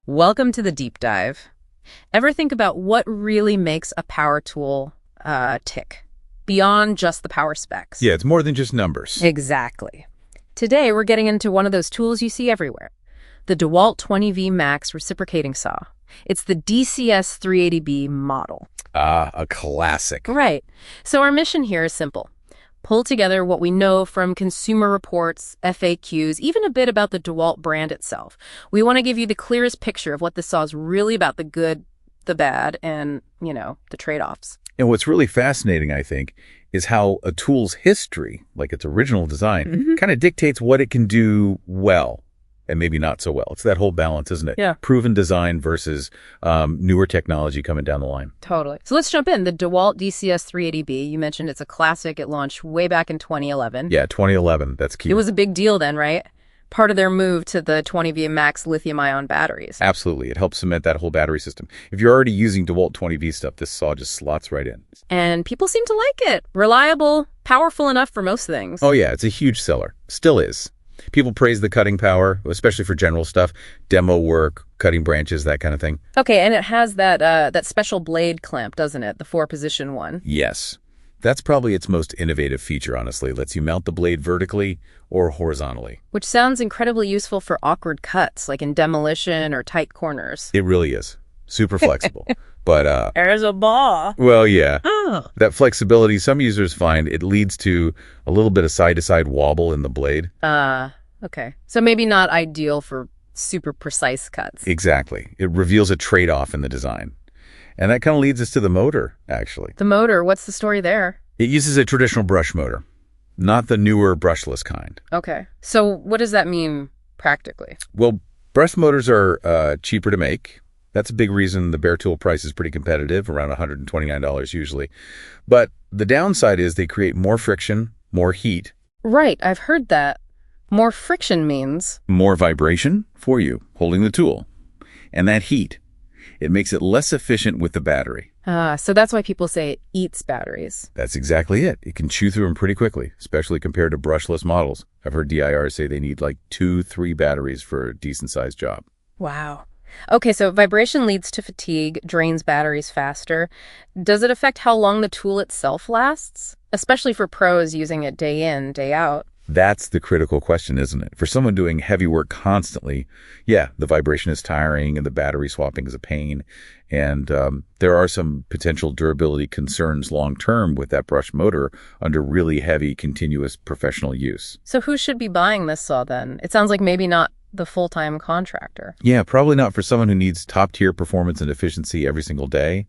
Welcome to the deep dive. Ever think about what really makes a power tool tick beyond just the power specs? Yeah, it's more than just numbers. Exactly. Today, we're getting into one of those tools you see everywhere, the DEWALT 20V Max Reciprocating Saw. It's the DCS380B model. Ah, a classic. Right. So our mission here is simple. Pull together what we know from consumer reports, FAQs, even a bit about the DEWALT brand itself. We want to give you the clearest picture of what this saw is really about, the good, the bad, and, the trade-offs. And what's really fascinating, I think, is how a tool's history, like its original design, kind of dictates what it can do well and maybe not so well. It's that whole balance, isn't it? Yeah. Proven design versus newer technology coming down the line. Totally. So let's jump in. The DEWALT DCS380B, you mentioned it's a classic. It launched way back in 2011. Yeah, 2011. That's key. It was a big deal then, right? Part of their move to the 20V Max lithium-ion batteries. Absolutely. It helps cement that whole battery system. If you're already using DEWALT 20V stuff, this saw just slots right in. And people seem to like it. Reliable, powerful enough for most things. Oh, yeah. It's a huge seller. Still is. People praise the cutting power, especially for general stuff, demo work, cutting branches, that kind of thing. Okay, and it has that special blade clamp, doesn't it? The 4-position one. Yes. That's probably its most innovative feature, honestly. It lets you mount the blade vertically or horizontally. Which sounds incredibly useful for awkward cuts, like in demolition or tight corners. It really is. Super flexible. But, There's a ball. well, yeah. Oh. That flexibility, some users find it leads to a little bit of side-to-side wobble in the blade. Okay. So maybe not ideal for super precise cuts. Exactly. It reveals a trade-off in the design. And that kind of leads us to the motor, actually. The motor, what's the story there? It uses a traditional brush motor, not the newer brushless kind. Okay. So what does that mean practically? Well, brush motors are cheaper to make. That's a big reason the bare tool price is pretty competitive, around $129 usually. But the downside is they create more friction, more heat. Right, I've heard that. More friction means? More vibration for you holding the tool. And that heat, it makes it less efficient with the battery. So that's why people say it eats batteries. That's exactly it. It can chew through them pretty quickly, especially compared to brushless models. I've heard DIRs say they need like 2-3 batteries for a decent-sized job. Wow. Okay, so vibration leads to fatigue, drains batteries faster. Does it affect how long the tool itself lasts? Especially for pros using it day in, day out. That's the critical question, isn't it? For someone doing heavy work constantly, yeah, the vibration is tiring and the battery swapping is a pain. And there are some potential durability concerns long-term with that brush motor under really heavy, continuous professional use. So who should be buying this saw then? It sounds like maybe not the full-time contractor. Yeah, probably not for someone who needs top-tier performance and efficiency every single day,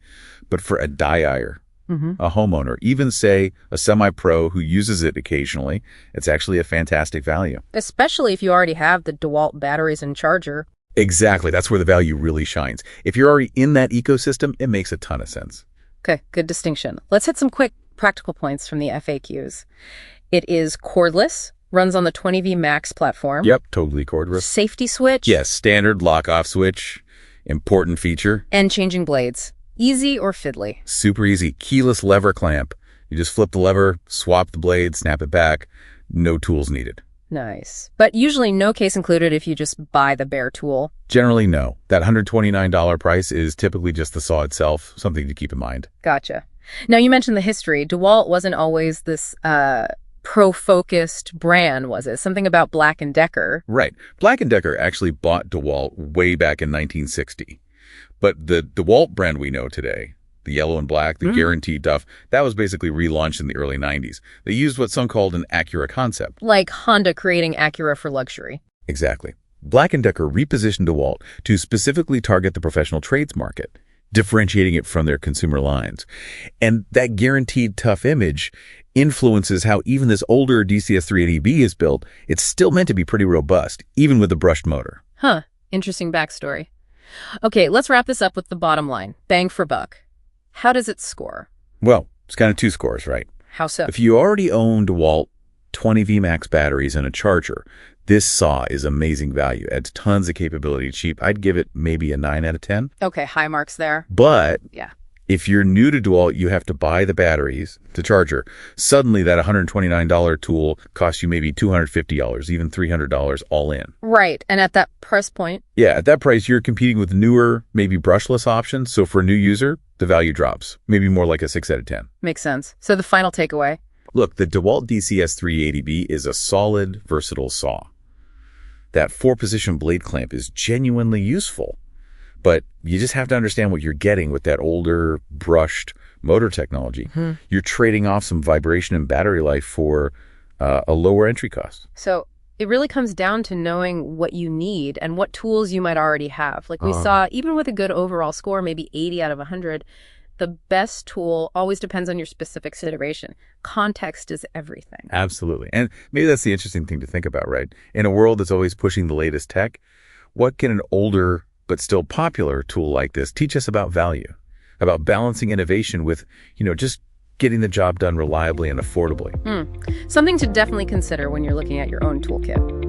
but for a DIYer. A homeowner, even say a semi-pro who uses it occasionally, it's actually a fantastic value. Especially if you already have the DEWALT batteries and charger. Exactly. That's where the value really shines. If you're already in that ecosystem, it makes a ton of sense. Okay, good distinction. Let's hit some quick practical points from the FAQs. It is cordless, runs on the 20V Max platform. Yep, totally cordless. Safety switch. Yes, standard lock-off switch, important feature. And changing blades. Easy or fiddly? Super easy. Keyless lever clamp. You just flip the lever, swap the blade, snap it back. No tools needed. Nice. But usually no case included if you just buy the bare tool. Generally, no. That $129 price is typically just the saw itself, something to keep in mind. Gotcha. Now, you mentioned the history. DEWALT wasn't always this pro-focused brand, was it? Something about Black & Decker. Right. Black & Decker actually bought DEWALT way back in 1960. But the DEWALT brand we know today, the yellow and black, the guaranteed duff, that was basically relaunched in the early 90s. They used what some called an Acura concept. Like Honda creating Acura for luxury. Exactly. Black & Decker repositioned DEWALT to specifically target the professional trades market, differentiating it from their consumer lines. And that guaranteed tough image influences how even this older DCS380B is built. It's still meant to be pretty robust, even with the brushed motor. Huh. Interesting backstory. Okay, let's wrap this up with the bottom line. Bang for buck. How does it score? Well, it's kind of 2 scores, right? How so? If you already own DEWALT 20V Max batteries and a charger, this saw is amazing value. Adds tons of capability cheap. I'd give it maybe a 9 out of 10. Okay, high marks there. But Yeah. If you're new to DEWALT, you have to buy the batteries, the charger. Suddenly, that $129 tool costs you maybe $250, even $300 all in. Right, and at that price point? Yeah, at that price, you're competing with newer, maybe brushless options. So for a new user, the value drops, maybe more like a 6 out of 10. Makes sense. So the final takeaway? Look, the DEWALT DCS380B is a solid, versatile saw. That 4-position blade clamp is genuinely useful. But you just have to understand what you're getting with that older, brushed motor technology. You're trading off some vibration and battery life for a lower entry cost. So it really comes down to knowing what you need and what tools you might already have. Like we saw, even with a good overall score, maybe 80 out of 100, the best tool always depends on your specific situation. Context is everything. Absolutely. And maybe that's the interesting thing to think about, right? In a world that's always pushing the latest tech, what can an older but still popular tool like this teach us about value, about balancing innovation with, just getting the job done reliably and affordably? Something to definitely consider when you're looking at your own toolkit.